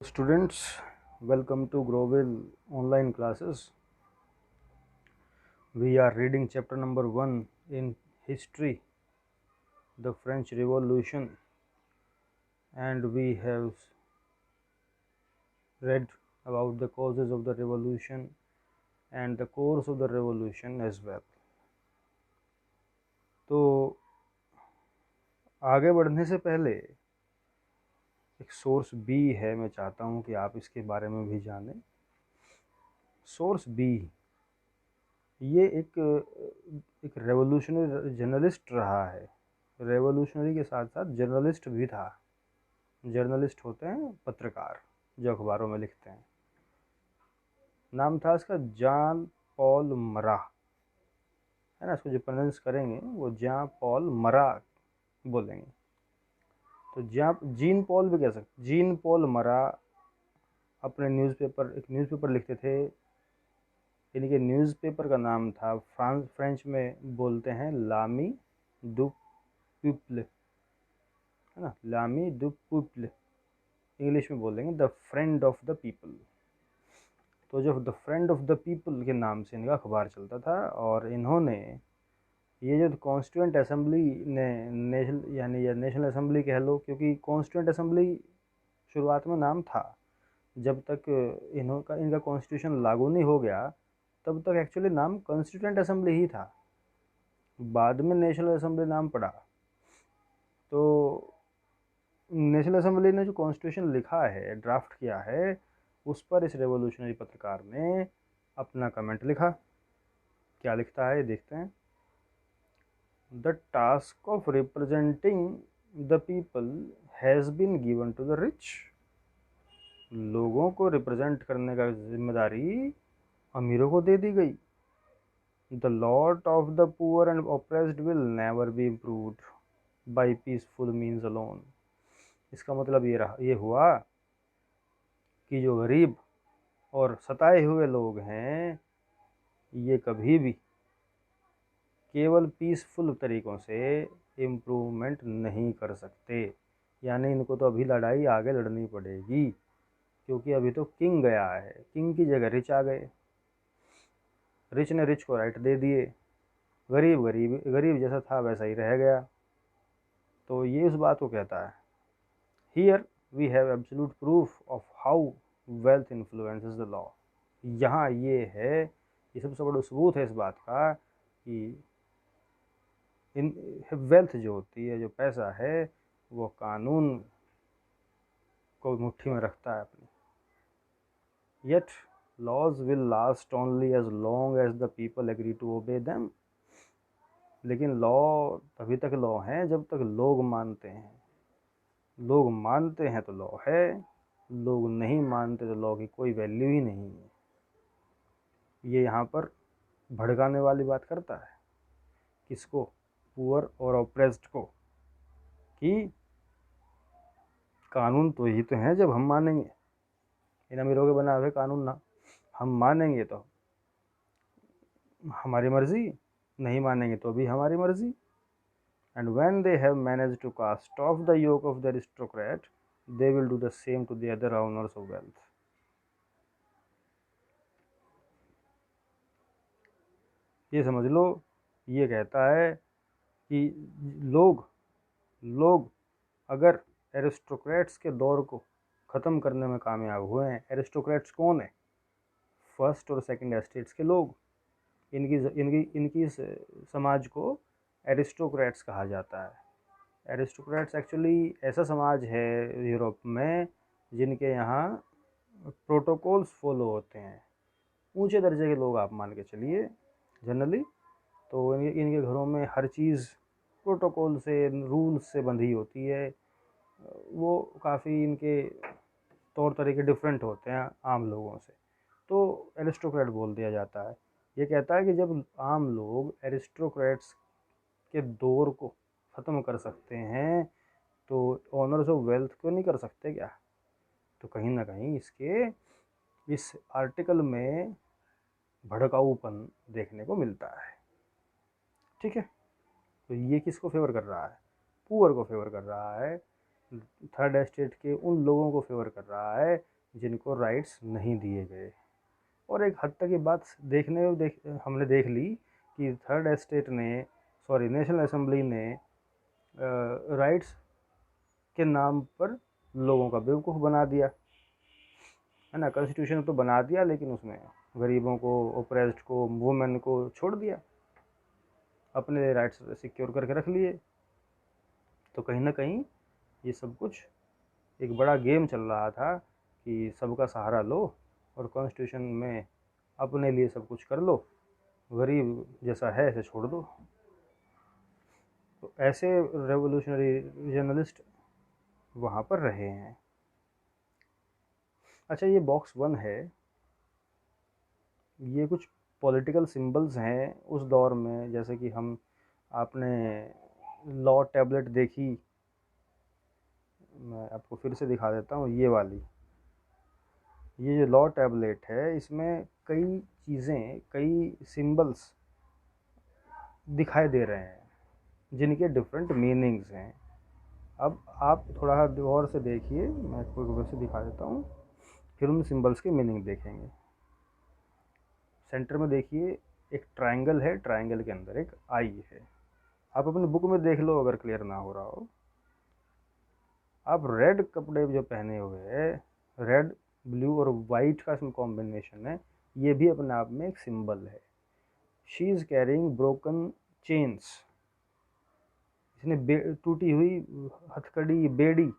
Students, welcome to Growell online classes. We are reading chapter number 1 in history, the French Revolution, and we have read about the causes of the revolution and the course of the revolution as well. तो आगे बढ़ने से पहले एक source B है, मैं चाहता हूँ कि आप इसके बारे में भी जानें। सोर्स बी ये एक रेवोल्यूशनरी जर्नलिस्ट रहा है। रेवोल्यूशनरी के साथ साथ जर्नलिस्ट भी था। जर्नलिस्ट होते हैं पत्रकार जो अखबारों में लिखते हैं। नाम था इसका जान पॉल मरा, है ना। इसको जो प्रोनाउंस करेंगे वो जान पॉल मरा बोलेंगे। तो जीन पॉल भी कह सकते। जीन पॉल मरा अपने एक न्यूज़पेपर लिखते थे। इनके न्यूज़पेपर का नाम था, फ्रेंच में बोलते हैं लामी दु पीपल, है ना। लामी दु पीपल, इंग्लिश में बोलेंगे the friend of the people. तो जो the friend of the people के नाम से इनका अखबार चलता था। और इन्होंने ये जो कॉन्स्टिट्यूएंट असेंबली ने नेशनल असेंबली कह लो, क्योंकि कॉन्स्टिट्यूएंट असेंबली शुरुआत में नाम था। जब तक इनका कॉन्स्टिट्यूशन लागू नहीं हो गया तब तक एक्चुअली नाम कॉन्स्टिट्यूएंट असेंबली ही था। बाद में नेशनल असेंबली नाम पड़ा। तो नेशनल असेंबली ने जो कॉन्स्टिट्यूशन लिखा है, ड्राफ्ट किया है, उस पर इस रेवोल्यूशनरी पत्रकार ने अपना कमेंट लिखा। क्या लिखता है देखते हैं। The task of representing the people has been given to the rich. लोगों को रिप्रेजेंट करने का जिम्मेदारी अमीरों को दे दी गई। The lot of the poor and oppressed will never be improved by peaceful means alone. इसका मतलब ये हुआ कि जो गरीब और सताए हुए लोग हैं, ये कभी भी केवल पीसफुल तरीक़ों से इम्प्रूवमेंट नहीं कर सकते। यानी इनको तो अभी लड़ाई आगे लड़नी पड़ेगी, क्योंकि अभी तो किंग गया है। किंग की जगह रिच आ गए। रिच ने रिच को राइट दे दिए, गरीब जैसा था वैसा ही रह गया। तो ये उस बात को कहता है। Here we have absolute proof of how wealth influences the law. यहाँ ये सबसे बड़ा सबूत है इस बात का कि इन वेल्थ जो होती है, जो पैसा है, वो कानून को मुट्ठी में रखता है अपनी। Yet laws will last only as long as the people agree to obey them. लेकिन लॉ तभी तक लॉ हैं जब तक लोग मानते हैं। लोग मानते हैं तो लॉ है, लोग नहीं मानते तो लॉ की कोई वैल्यू ही नहीं है। ये यहाँ पर भड़काने वाली बात करता है। किसको? पुअर और ऑप्रेस्ड को, कि कानून तो ही तो हैं जब हम मानेंगे। इन अमीरों के बना हुए कानून ना हम मानेंगे तो हमारी मर्जी, नहीं मानेंगे तो भी हमारी मर्जी। And when they have managed to cast off the yoke of the aristocrat, they will do the same to the other owners of wealth. ये समझ लो, ये कहता है कि लोग अगर एरिस्टोक्रेट्स के दौर को ख़त्म करने में कामयाब हुए हैं। एरिस्टोक्रेट्स कौन है? फर्स्ट और सेकंड एस्टेट्स के लोग। इनकी समाज को एरिस्टोक्रेट्स कहा जाता है। एरिस्टोक्रेट्स एक्चुअली ऐसा समाज है यूरोप में जिनके यहाँ प्रोटोकॉल्स फॉलो होते हैं। ऊंचे दर्जे के लोग आप मान के चलिए जनरली। तो इनके घरों में हर चीज़ प्रोटोकॉल से, रूल्स से बंधी होती है। वो काफ़ी इनके तौर तरीके डिफरेंट होते हैं आम लोगों से। तो एरिस्टोक्रेट बोल दिया जाता है। ये कहता है कि जब आम लोग एरिस्टोक्रेट्स के दौर को ख़त्म कर सकते हैं तो ऑनर्स ऑफ वेल्थ क्यों नहीं कर सकते क्या? तो कहीं ना कहीं इस आर्टिकल में भड़काऊपन देखने को मिलता है। ठीक है। तो ये किसको फेवर कर रहा है? पुअर को फेवर कर रहा है थर्ड एस्टेट के उन लोगों को फेवर कर रहा है जिनको राइट्स नहीं दिए गए। और एक हद तक ये बात हमने देख ली कि थर्ड एस्टेट ने, सॉरी नेशनल असेंबली ने राइट्स के नाम पर लोगों का बेवकूफ़ बना दिया, है ना। कॉन्स्टिट्यूशन तो बना दिया लेकिन उसमें गरीबों को, ओप्रेस्ड को, वुमेन को छोड़ दिया, अपने राइट्स सिक्योर करके रख लिए। तो कहीं ना कहीं ये सब कुछ एक बड़ा गेम चल रहा था कि सबका सहारा लो और कॉन्स्टिट्यूशन में अपने लिए सब कुछ कर लो, गरीब जैसा है ऐसे छोड़ दो। तो ऐसे रेवोल्यूशनरी जर्नलिस्ट वहाँ पर रहे हैं। अच्छा, ये बॉक्स 1 है, ये कुछ पॉलिटिकल सिंबल्स हैं उस दौर में, जैसे कि आपने लॉ टैबलेट देखी, मैं आपको फिर से दिखा देता हूँ। ये वाली, ये जो लॉ टैबलेट है, इसमें कई चीज़ें, कई सिंबल्स दिखाई दे रहे हैं जिनके डिफरेंट मीनिंग्स हैं। अब आप थोड़ा गौर से देखिए, मैं आपको फिर से दिखा देता हूँ, फिर उन सिंबल्स के मीनिंग देखेंगे। सेंटर में देखिए एक ट्रायंगल है, ट्रायंगल के अंदर एक आई है। आप अपनी बुक में देख लो अगर क्लियर ना हो रहा हो। आप रेड कपड़े जो पहने हुए हैं, रेड, ब्लू और वाइट का इसमें कॉम्बिनेशन है, ये भी अपने आप में एक सिंबल है। She is carrying broken chains, इसने टूटी हुई हथकड़ी, बेड़ी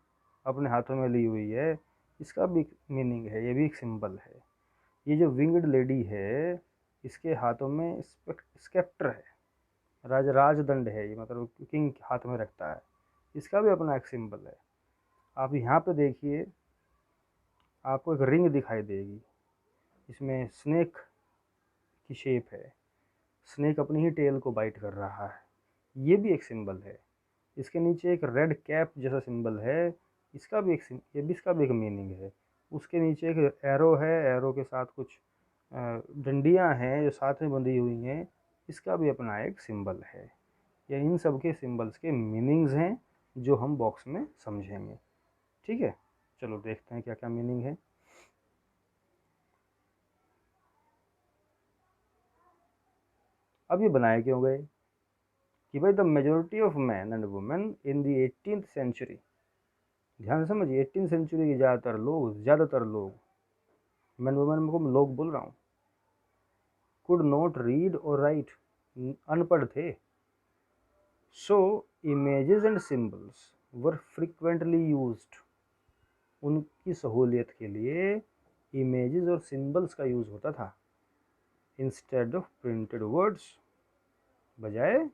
अपने हाथों में ली हुई है, इसका भी मीनिंग है, ये भी एक सिंबल है। ये जो विंग्ड लेडी है, इसके हाथों में स्केप्टर है, राजदंड है, ये मतलब किंग हाथ में रखता है, इसका भी अपना एक सिंबल है। आप यहाँ पे देखिए, आपको एक रिंग दिखाई देगी, इसमें स्नेक की शेप है, स्नेक अपनी ही टेल को बाइट कर रहा है, ये भी एक सिंबल है। इसके नीचे एक रेड कैप जैसा सिंबल है, ये भी इसका भी एक मीनिंग है। उसके नीचे एक एरो है, एरो के साथ कुछ डंडियां हैं जो साथ में बंधी हुई हैं, इसका भी अपना एक सिंबल है। ये इन सब के सिंबल्स के मीनिंग्स हैं जो हम बॉक्स में समझेंगे। ठीक है, चलो देखते हैं क्या क्या मीनिंग है। अब ये बनाए क्यों गए कि भाई the majority of man and women in the 18th century, ध्यान से समझिए, 18th सेंचुरी के ज़्यादातर लोग, मैन वुमेन को लोग बोल रहा हूँ, कुड नॉट रीड और राइट, अनपढ़ थे। So images and symbols were frequently used, उनकी सहूलियत के लिए इमेजेस और सिंबल्स का यूज़ होता था इंस्टेड ऑफ प्रिंटेड वर्ड्स, बजाय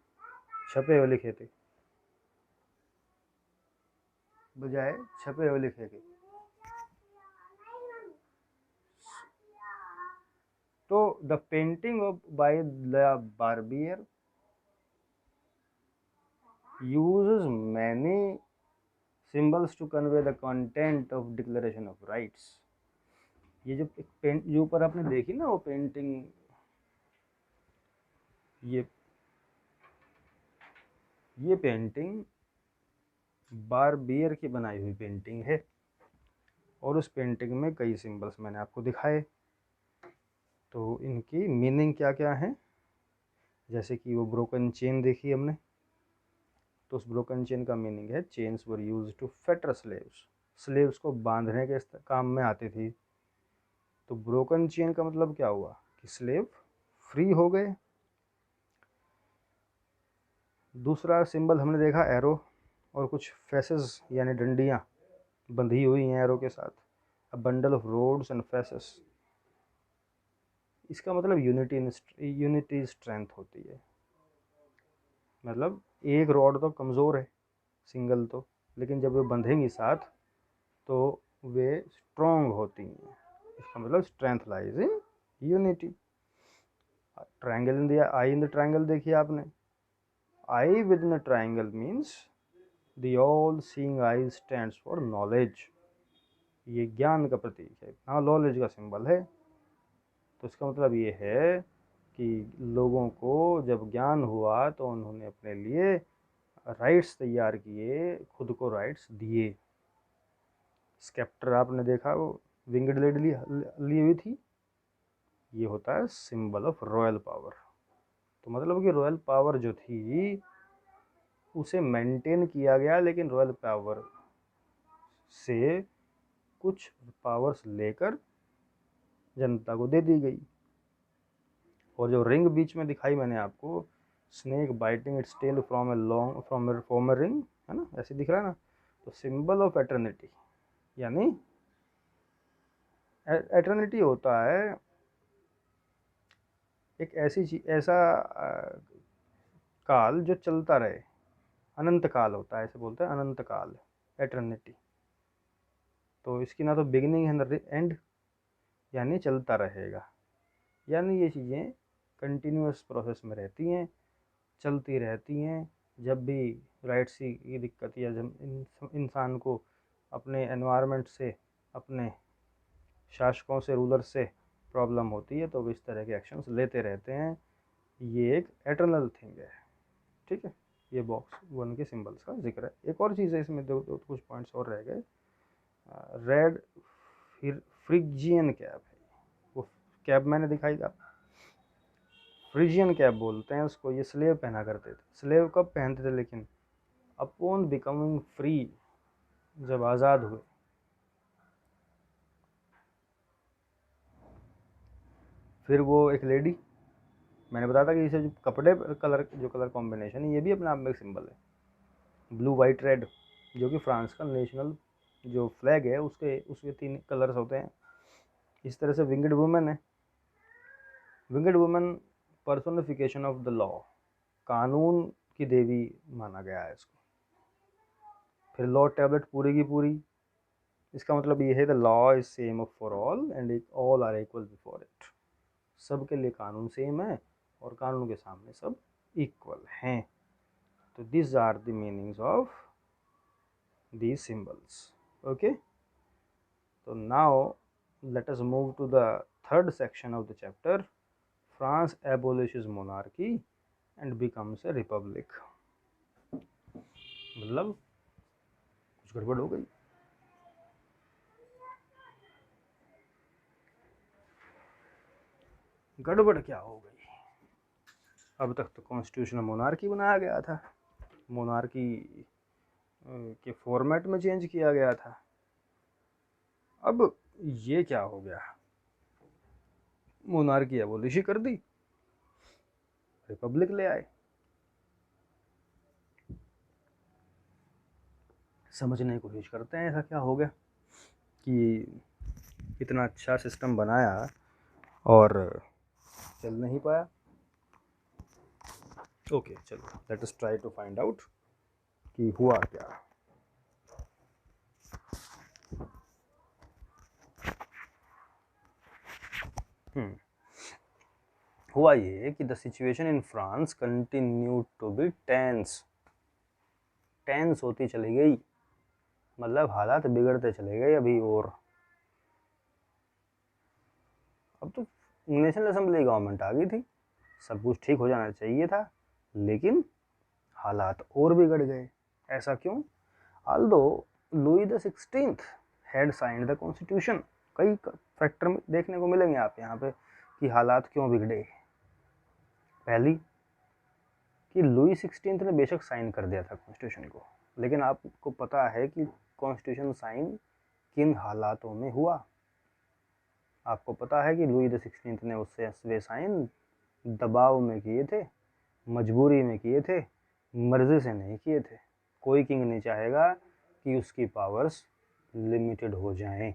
छपे हुए लिखे थे, बजाय छपे हुए लिखे थे। तो the painting of by the Barbier uses many symbols to convey the content of declaration of rights। ये जो एक पेंट जो ऊपर आपने देखी ना वो पेंटिंग, ये पेंटिंग बारबियर की बनाई हुई पेंटिंग है, और उस पेंटिंग में कई सिंबल्स मैंने आपको दिखाए। तो इनकी मीनिंग क्या क्या है, जैसे कि वो ब्रोकन चेन देखी हमने, तो उस ब्रोकन चेन का मीनिंग है chains were used to fetter slaves, slaves को बांधने के काम में आती थी। तो ब्रोकन चेन का मतलब क्या हुआ कि स्लेव फ्री हो गए। दूसरा सिंबल हमने देखा एरो, और कुछ फेसेस यानी डंडियाँ बंधी हुई हैं एरो के साथ, a bundle of rods and fasces, इसका मतलब यूनिटी स्ट्रेंथ होती है। मतलब एक रॉड तो कमज़ोर है, सिंगल तो, लेकिन जब वे बंधेंगी साथ तो वे स्ट्रॉन्ग होती हैं, इसका मतलब strength lies in unity. Triangle in दिया, आई इन द ट्रायंगल देखिए आपने, eye within the triangle means the all seeing eye stands for knowledge, ये ज्ञान का प्रतीक है, हाँ नॉलेज का सिंबल है। तो इसका मतलब ये है कि लोगों को जब ज्ञान हुआ तो उन्होंने अपने लिए राइट्स तैयार किए, खुद को राइट्स दिए। स्केप्टर आपने देखा, वो विंगड लेडी ली हुई थी, ये होता है सिंबल ऑफ रॉयल पावर। तो मतलब कि रॉयल पावर जो थी उसे मेंटेन किया गया, लेकिन रॉयल पावर से कुछ पावर्स लेकर जनता को दे दी गई। और जो रिंग बीच में दिखाई मैंने आपको, snake biting its tail from a long from a ring, है ना, ऐसे दिख रहा है ना। तो सिंबल ऑफ एटर्निटी, यानी एटर्निटी होता है एक ऐसी चीज, ऐसा काल जो चलता रहे, अनंत काल होता है, ऐसे बोलते हैं अनंत काल, एटर्निटी। तो इसकी ना तो बिगिनिंग है ना एंड, यानी चलता रहेगा, यानी ये चीज़ें कंटिन्यूस प्रोसेस में रहती हैं, चलती रहती हैं। जब भी राइट्स की दिक्कत या जब इंसान को अपने एनवायरनमेंट से, अपने शासकों से, रूलर से प्रॉब्लम होती है, तो वो इस तरह के एक्शंस लेते रहते हैं। ये एक एटर्नल थिंग है, ठीक है। ये बॉक्स 1 के सिंबल्स का जिक्र है। एक और चीज़ है इसमें, दो कुछ पॉइंट्स और रह गए। रेड फ्रिजियन कैप है, वो कैप मैंने दिखाई था, फ्रिजियन कैप बोलते हैं उसको। ये स्लेव पहना करते थे। स्लेव कब पहनते थे? लेकिन अपॉन बिकमिंग फ्री, जब आज़ाद हुए। फिर वो एक लेडी, मैंने बताया था कि इसे जो कपड़े कलर, जो कलर कॉम्बिनेशन है, ये भी अपने आप में एक सिंबल है। ब्लू वाइट रेड, जो कि फ्रांस का नेशनल जो फ्लैग है, उसके 3 कलर्स होते हैं। इस तरह से विंगड वुमेन है। विंगड women personification of the law, कानून की देवी माना गया है इसको। फिर लॉ टैबलेट पूरी की पूरी, इसका मतलब ये है the law is same for all and all are equal before it. सबके लिए कानून सेम है और कानून के सामने सब इक्वल हैं। तो this are the meanings of these symbols. Okay, so now let us move to the third section of the chapter. France abolishes monarchy and becomes a republic. मतलब कुछ गड़बड़ हो गई। गड़बड़ क्या हो गई? अब तक तो कॉन्स्टिट्यूशनल मोनार्की बनाया गया था, मोनार्की के फॉर्मेट में चेंज किया गया था। अब ये क्या हो गया? मोनार्की एबोलिश कर दी, रिपब्लिक ले आए। समझने की कोशिश करते हैं ऐसा क्या हो गया कि इतना अच्छा सिस्टम बनाया और चल नहीं पाया। ओके, चलो let us try to find out कि हुआ क्या। हुआ ये कि the situation in France continue to be tense. Tense होती चली गई, मतलब हालात बिगड़ते चले गए अभी। और अब तो नेशनल असेंबली गवर्नमेंट आ गई थी, सब कुछ ठीक हो जाना चाहिए था, लेकिन हालात और बिगड़ गए। ऐसा क्यों? Although Louis the 16th had signed the constitution, कई फैक्टर देखने को मिलेंगे आप यहाँ पे कि हालात क्यों बिगड़े। पहली कि लुई 16th ने बेशक साइन कर दिया था कॉन्स्टिट्यूशन को, लेकिन आपको पता है कि कॉन्स्टिट्यूशन साइन किन हालातों में हुआ? आपको पता है कि लुई द 16th ने उससे वे साइन दबाव में किए थे, मजबूरी में किए थे, मर्जी से नहीं किए थे। कोई किंग नहीं चाहेगा कि उसकी पावर्स लिमिटेड हो जाएं,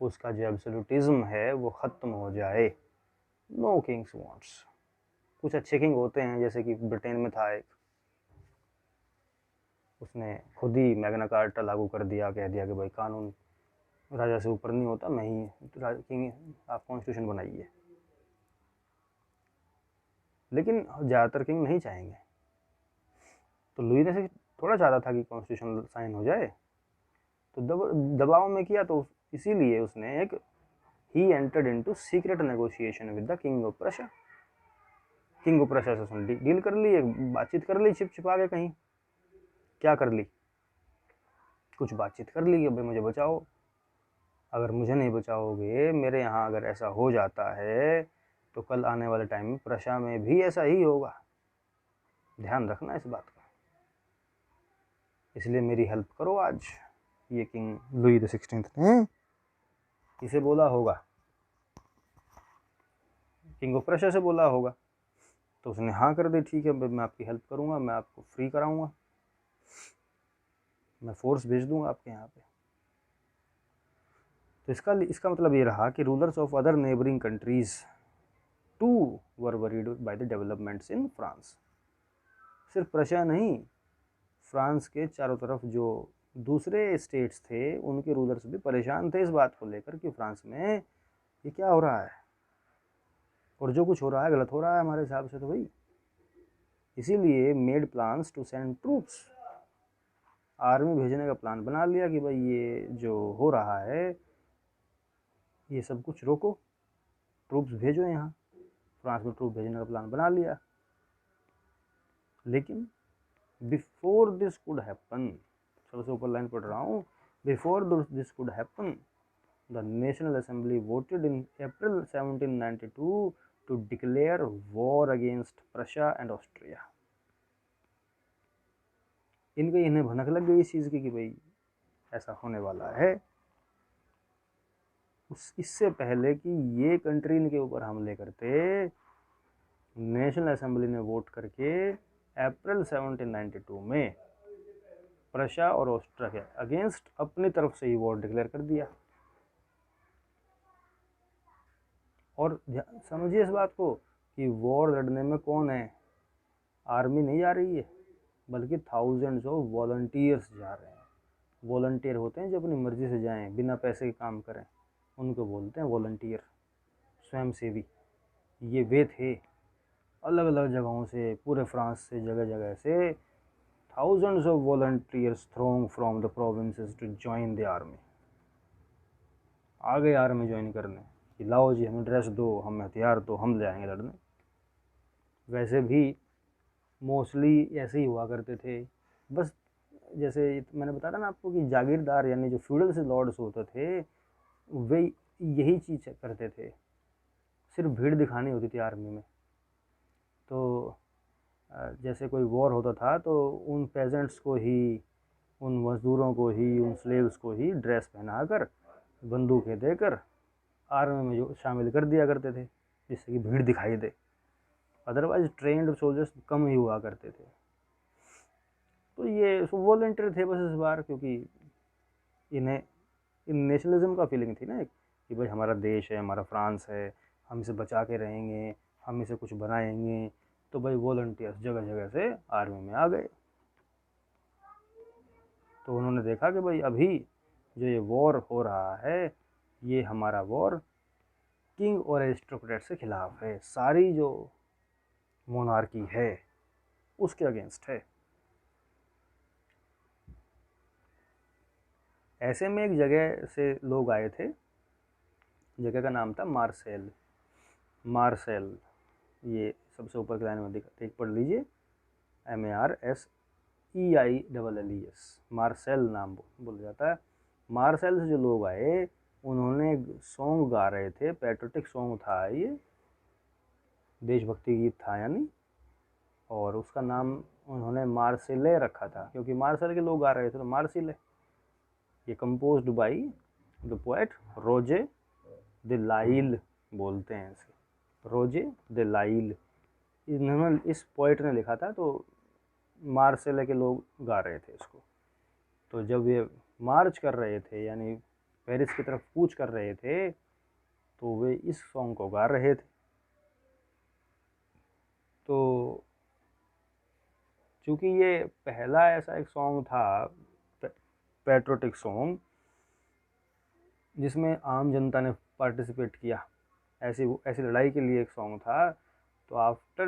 उसका जो एब्सोल्यूटिज्म है वो ख़त्म हो जाए। No kings wants. कुछ अच्छे किंग होते हैं, जैसे कि ब्रिटेन में था एक, उसने खुद ही मैग्ना कार्टा लागू कर दिया, कह दिया कि भाई कानून राजा से ऊपर नहीं होता, मैं ही किंग, आप कॉन्स्टिट्यूशन बनाइए। लेकिन ज़्यादातर किंग नहीं चाहेंगे। तो लुई ने से थोड़ा चाहता था कि कॉन्स्टिट्यूशन साइन हो जाए, तो दबाव में किया। तो इसीलिए उसने एक he entered into secret negotiation with the king of Prussia. King of Prussia से उसने डील कर ली, एक बातचीत कर ली छिप छिपा के कहीं। क्या कर ली? कुछ बातचीत कर ली कि भाई मुझे बचाओ, अगर मुझे नहीं बचाओगे, मेरे यहाँ अगर ऐसा हो जाता है तो कल आने वाले टाइम में प्रशा में भी ऐसा ही होगा, ध्यान रखना इस बात का, इसलिए मेरी हेल्प करो आज। ये किंग लुई XVI ने इसे बोला होगा, किंग ऑफ प्रशा से बोला होगा, तो उसने हाँ कर दी, ठीक है मैं आपकी हेल्प करूँगा, मैं आपको फ्री कराऊँगा, मैं फोर्स भेज दूँगा आपके यहाँ पे। तो इसका मतलब ये रहा कि rulers of other neighbouring countries to were worried by the developments in France. सिर्फ प्रशा नहीं, फ्रांस के चारों तरफ जो दूसरे स्टेट्स थे उनके रूलर्स भी परेशान थे इस बात को लेकर कि फ्रांस में ये क्या हो रहा है, और जो कुछ हो रहा है गलत हो रहा है हमारे हिसाब से तो भाई। इसीलिए made plans to send troops, army भेजने का प्लान बना लिया कि भाई ये जो हो रहा है ये सब कुछ रोको, ट्रूप्स भेजो यहाँ, फ्रांस में ट्रूप भेजने का प्लान बना लिया। लेकिन बिफोर दिस कुड हैपन, सबसे ऊपर लाइन पढ़ रहा हूँ, before this could happen the national assembly voted in April 1792 to declare war against Prussia and Austria. इन्हें भनक लग गई इस चीज़ की कि भाई ऐसा होने वाला है, इससे पहले कि ये कंट्री इनके ऊपर हमले करते, नेशनल असेंबली ने वोट करके अप्रैल 1792 में प्रशा और ऑस्ट्रिया के अगेंस्ट अपनी तरफ से ही वॉर डिक्लेयर कर दिया। और समझिए इस बात को कि वॉर लड़ने में कौन है, आर्मी नहीं जा रही है, बल्कि थाउजेंड्स ऑफ वॉलंटियर्स जा रहे हैं। वॉलंटियर होते हैं जो अपनी मर्जी से जाएं, बिना पैसे के काम करें, उनको बोलते हैं वॉलंटियर, स्वयंसेवी। ये वे थे अलग अलग जगहों से, पूरे फ्रांस से, जगह जगह से thousands of volunteers throng from the provinces to join the army. आ गए आर्मी ज्वाइन करने कि लाओ जी हमें ड्रेस दो, हमें हथियार दो, हम ले आएंगे लड़ने। वैसे भी मोस्टली ऐसे ही हुआ करते थे, बस जैसे मैंने बताया ना आपको कि जागीरदार यानी जो फ्यूडल से लॉर्ड्स होते थे वे यही चीज़ करते थे, सिर्फ भीड़ दिखानी होती थी आर्मी में। तो जैसे कोई वॉर होता था तो उन पेजेंट्स को ही, उन मज़दूरों को ही, उन स्लेव्स को ही ड्रेस पहनाकर, बंदूकें देकर आर्मी में जो शामिल कर दिया करते थे, जिससे कि भीड़ दिखाई दे। अदरवाइज ट्रेंड सोल्जर्स कम ही हुआ करते थे। तो ये वॉलंटियर थे बस इस बार, क्योंकि इन्हें नेशनलिज्म का फीलिंग थी ना कि भाई हमारा देश है, हमारा फ्रांस है, हम इसे बचा के रहेंगे, हम इसे कुछ बनाएंगे। तो भाई वॉलंटियर्स जगह जगह से आर्मी में आ गए। तो उन्होंने देखा कि भाई अभी जो ये वॉर हो रहा है, ये हमारा वॉर किंग और एरिस्टोक्रेट से खिलाफ है, सारी जो मोनार्की है उसके अगेंस्ट है। ऐसे में एक जगह से लोग आए थे, जगह का नाम था मार्सेल। मार्सेल, ये सबसे ऊपर की लाइन में देख पढ़ लीजिए, MARSEILLES, मार्सेल नाम बोला जाता है। मार्सेल से जो लोग आए उन्होंने सॉन्ग गा रहे थे, पैट्रियोटिक सॉन्ग था ये, देशभक्ति गीत था यानी, और उसका नाम उन्होंने मार्सिले रखा था, क्योंकि मार्सेल के लोग गा रहे थे तो मार्सिले। ये कंपोज्ड बाई द पोएट रोजे दे लाइल, बोलते हैं इसे, रोजे दे लाइल। इन्होंने, इस पोएट ने लिखा था, तो मार्सेले के लोग गा रहे थे इसको। तो जब ये मार्च कर रहे थे यानी पेरिस की तरफ कूच कर रहे थे, तो वे इस सॉन्ग को गा रहे थे। तो चूँकि ये पहला ऐसा एक सॉन्ग था, पैट्रियोटिक सॉन्ग, जिसमें आम जनता ने पार्टिसिपेट किया, ऐसी लड़ाई के लिए एक सॉन्ग था। तो after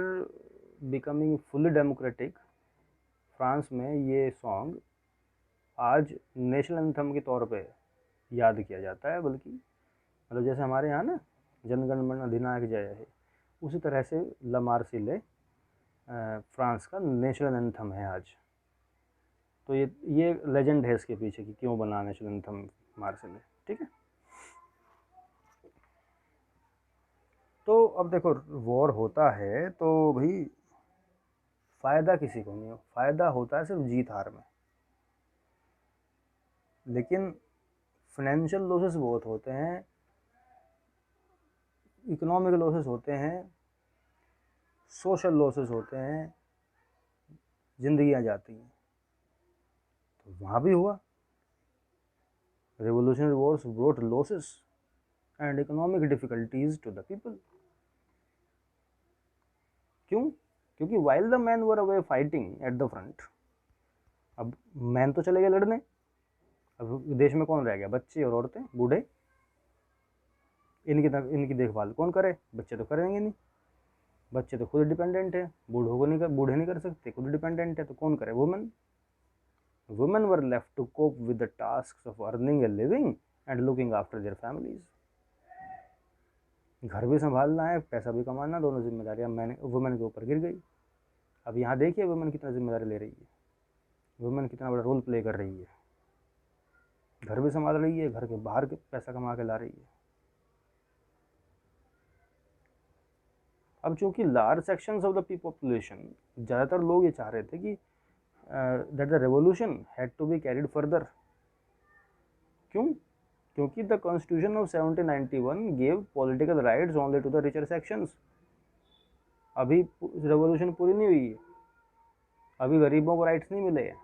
becoming fully democratic France में ये सॉन्ग आज नेशनल एंथम के तौर पे याद किया जाता है। बल्कि मतलब जैसे हमारे यहाँ ना जनगण मन अधिनायक जय है, उसी तरह से ला मार्सिले फ्रांस का नेशनल एंथम है आज। तो ये लेजेंड है इसके पीछे कि क्यों बना नेशनल एंथम मार्शल है, ठीक है। तो अब देखो वॉर होता है तो भाई फ़ायदा किसी को नहीं हो, फ़ायदा होता है सिर्फ जीत हार में, लेकिन फाइनेंशियल लॉसेस बहुत होते हैं, इकोनॉमिक लॉसेस होते हैं, सोशल लॉसेस होते हैं, जिंदगियां जाती हैं। तो वहाँ भी हुआ, revolutionary wars brought losses and economic difficulties to the people. क्यों? क्योंकि while the men were away fighting at the front, अब मैन तो चले गए लड़ने, अब देश में कौन रह गया? बच्चे और औरतें, बूढ़े। इनकी देखभाल कौन करे? बच्चे तो करेंगे नहीं, बच्चे तो खुद डिपेंडेंट है, बूढ़े नहीं कर सकते, खुद डिपेंडेंट है, तो कौन करे? Women. Women were left to cope with the tasks of earning a living and looking after their families. घर भी संभालना है, पैसा भी कमाना, दोनों जिम्मेदारियां वुमेन के ऊपर गिर गई। अब यहाँ देखिए वुमेन कितना जिम्मेदारी ले रही है, वुमेन कितना बड़ा रोल प्ले कर रही है, घर भी संभाल रही है, घर के बाहर के पैसा कमा के ला रही है। अब चूंकि large sections of the population, ज़्यादातर लोग ये चाह रहे थे कि that the revolution had to be carried further. क्यों? क्योंकि the constitution of 1791 gave political rights only to the richer sections. अभी revolution पूरी नहीं हुई है, अभी गरीबों को राइट्स नहीं मिले हैं,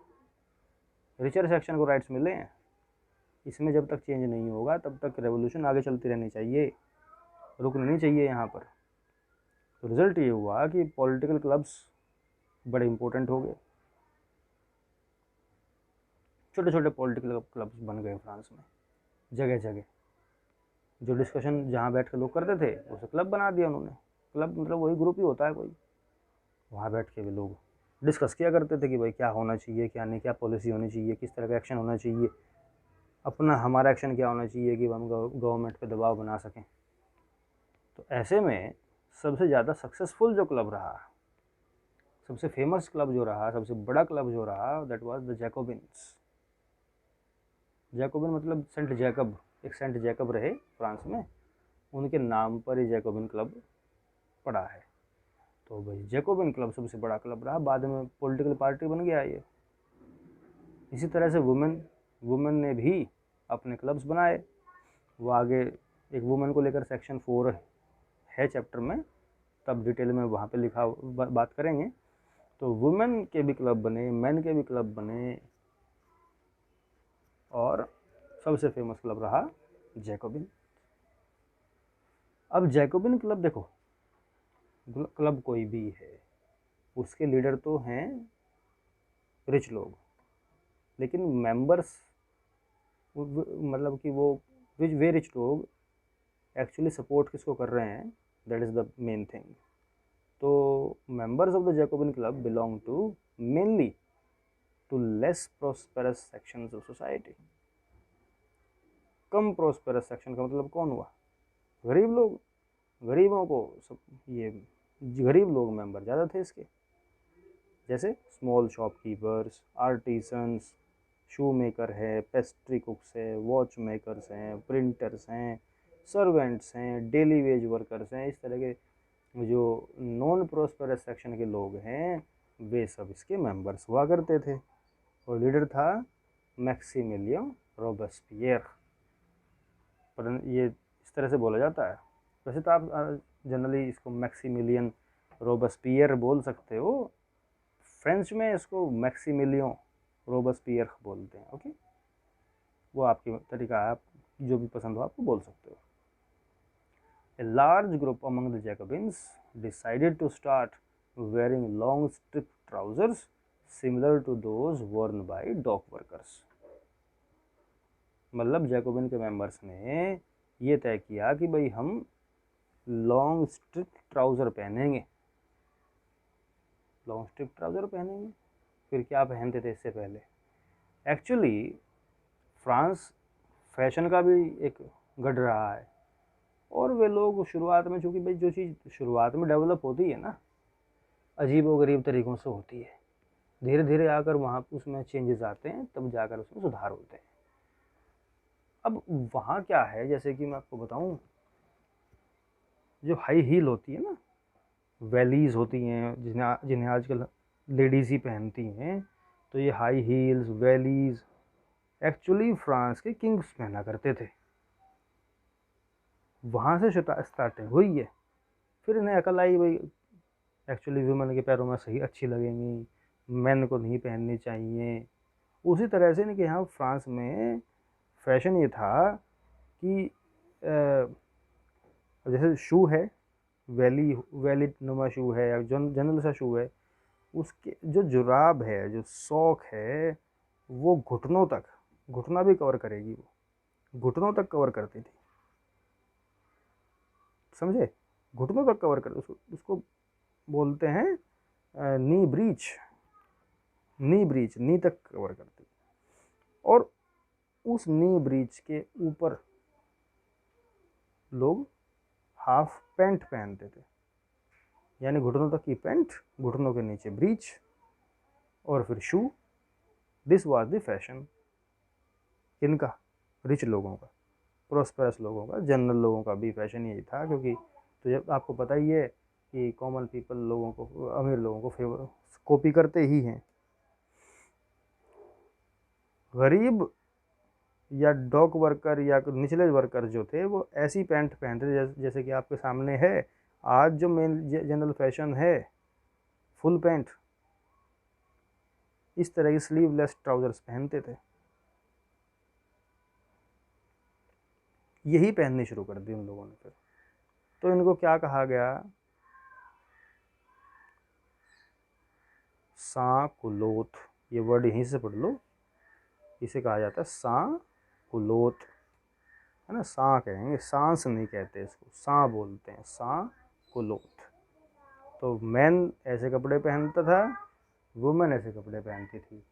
रिचर सेक्शन को राइट्स मिले हैं। इसमें जब तक चेंज नहीं होगा तब तक रेवोल्यूशन आगे चलती रहनी चाहिए, रुकना नहीं चाहिए यहाँ पर। तो रिजल्ट ये हुआ कि पॉलिटिकल क्लब्स बड़े इंपॉर्टेंट हो गए, छोटे छोटे पॉलिटिकल क्लब्स बन गए फ्रांस में, जगह जगह। जो डिस्कशन जहाँ बैठ के लोग करते थे उसे क्लब बना दिया उन्होंने। क्लब मतलब वही ग्रुप ही होता है कोई, वहाँ बैठ के भी लोग डिस्कस किया करते थे कि भाई क्या होना चाहिए, क्या नहीं, क्या पॉलिसी होनी चाहिए, किस तरह का एक्शन होना चाहिए, अपना हमारा एक्शन क्या होना चाहिए कि हम गवर्नमेंट पे दबाव बना सकें। तो ऐसे में सबसे ज़्यादा सक्सेसफुल जो क्लब रहा, सबसे फेमस क्लब जो रहा, सबसे बड़ा क्लब जो रहा, that was the Jacobins. Jacobian मतलब सेंट जैकब, एक सेंट जैकब रहे फ्रांस में, उनके नाम पर ही जैकोबिन क्लब पड़ा है। तो भाई जैकोबिन क्लब सबसे बड़ा क्लब रहा, बाद में पॉलिटिकल पार्टी बन गया ये। इसी तरह से वुमेन ने भी अपने क्लब्स बनाए। वो आगे एक वुमेन को लेकर सेक्शन 4 है चैप्टर में, तब डिटेल में वहाँ पे लिखा बात करेंगे। तो वुमेन के भी क्लब बने, मेन के भी क्लब बने, और सबसे फेमस क्लब रहा जैकोबिन। अब जैकोबिन क्लब देखो, क्लब कोई भी है उसके लीडर तो हैं रिच लोग, लेकिन मेंबर्स मतलब कि वो वे रिच लोग एक्चुअली सपोर्ट किसको कर रहे हैं, that is the main thing. तो members of the Jacobin club belong to mainly to less prosperous sections of society. कम प्रोस्पेरस सेक्शन का मतलब कौन हुआ? गरीब लोग। गरीबों को सब, ये गरीब लोग मेंबर ज़्यादा थे इसके, जैसे स्मॉल शॉपकीपर्स, आर्टिसंस, शू मेकर है, पेस्ट्री कुक्स है, वॉच मेकर्स हैं, प्रिंटर्स हैं, सर्वेंट्स हैं, डेली वेज वर्कर्स हैं। इस तरह के जो नॉन प्रोस्पेरस सेक्शन के लोग हैं वे सब इसके मेंबर्स हुआ करते थे। और लीडर था मैक्सिमिलियन रोबेस्पियर। पर ये इस तरह से बोला जाता है, वैसे तो आप जनरली इसको मैक्सिमिलियन रोबेस्पियर बोल सकते हो, फ्रेंच में इसको मैक्सिमिलियन रोबेस्पियर बोलते हैं। ओके, वो आपकी तरीका है, आप जो भी पसंद हो आपको बोल सकते हो। A large group among the Jacobins decided to start wearing long strip trousers similar to those worn by dock workers. मतलब जैकोबिन के मेंबर्स ने ये तय किया कि भाई हम लॉन्ग स्ट्रिप ट्राउज़र पहनेंगे। लॉन्ग स्ट्रिप ट्राउज़र पहनेंगे, फिर क्या पहनते थे इससे पहले? एक्चुअली फ्रांस फैशन का भी एक गढ़ रहा है, और वे लोग शुरुआत में, चूँकि भाई जो चीज़ शुरुआत में डेवलप होती है ना, अजीब व गरीब तरीक़ों से होती है, धीरे धीरे आकर वहाँ उसमें चेंजेस आते हैं, तब जाकर उसमें सुधार होते हैं। अब वहाँ क्या है, जैसे कि मैं आपको बताऊँ, जो हाई हील होती है ना, वैलीज़ होती हैं जिन्हें जिन्हें आजकल लेडीज़ ही पहनती हैं, तो ये high heels valleys actually France के किंग्स पहना करते थे। वहाँ से स्टार्टिंग हुई है। फिर इन्हें अकल आई भाई एक्चुअली वुमेन के पैरों में सही अच्छी लगेंगी, मेन को नहीं पहननी चाहिए। उसी तरह से इनके यहाँ फ्रांस में फैशन ये था कि जैसे शू है, वैली नुमा शू है या जनरल सा शू है, उसके जो जुराब है, जो सॉक है, वो घुटनों तक, घुटना भी कवर करेगी, वो घुटनों तक कवर करती थी, समझे? घुटनों तक कवर कर, उसको बोलते हैं नी ब्रीच, नी तक कवर करती। और उस नी ब्रीच के ऊपर लोग हाफ पैंट पहनते थे, यानी घुटनों तक की पैंट, घुटनों के नीचे ब्रीच और फिर shoe. This was the fashion. किनका? रिच लोगों का, प्रोस्पेरस लोगों का, जनरल लोगों का भी फैशन यही था, क्योंकि तो जब आपको पता ही है कि कॉमन पीपल लोगों को, अमीर लोगों को फेवर कॉपी करते ही हैं। गरीब या डॉक वर्कर या निचले वर्कर जो थे वो ऐसी पैंट पहनते थे जैसे कि आपके सामने है। आज जो मेन जनरल फैशन है फुल पैंट, इस तरह की स्लीवलेस ट्राउजर्स पहनते थे। यही पहननी शुरू कर दी उन लोगों ने फिर। तो इनको क्या कहा गया? सांकुलोथ। ये वर्ड यहीं से पढ़ लो, इसे कहा जाता है सांकुलोथ, है ना? सांस कहेंगे, सांस नहीं कहते इसको, सांस बोलते हैं, सांकुलोथ। तो मैन ऐसे कपड़े पहनता था, वुमेन ऐसे कपड़े पहनती थी।